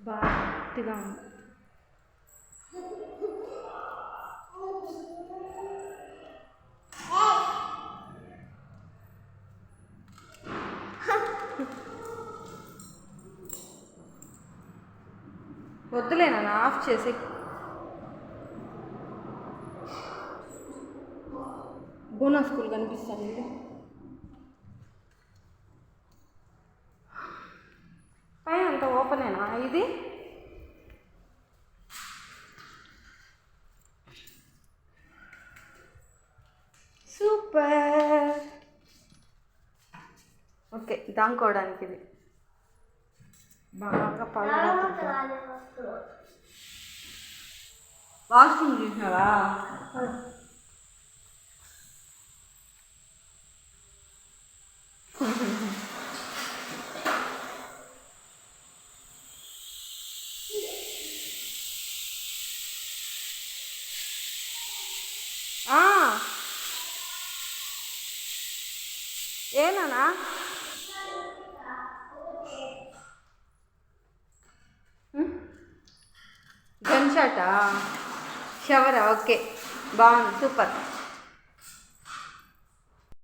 బాగా గట్టిగా ఉంది. వద్దులేనా ఆఫ్ చేసి. బోనా స్కూల్ కనిపిస్తుంది. పైన అంత ఓపెనేనా ఇది? సూపర్. ఓకే, దాంకోవడానికి ఇది బాగా పగలవుతుంది. వాష్రూమ్ చూసినావా? ఏనా గన్ షాటా? షవరా? ఓకే, బాగుంది, సూపర్.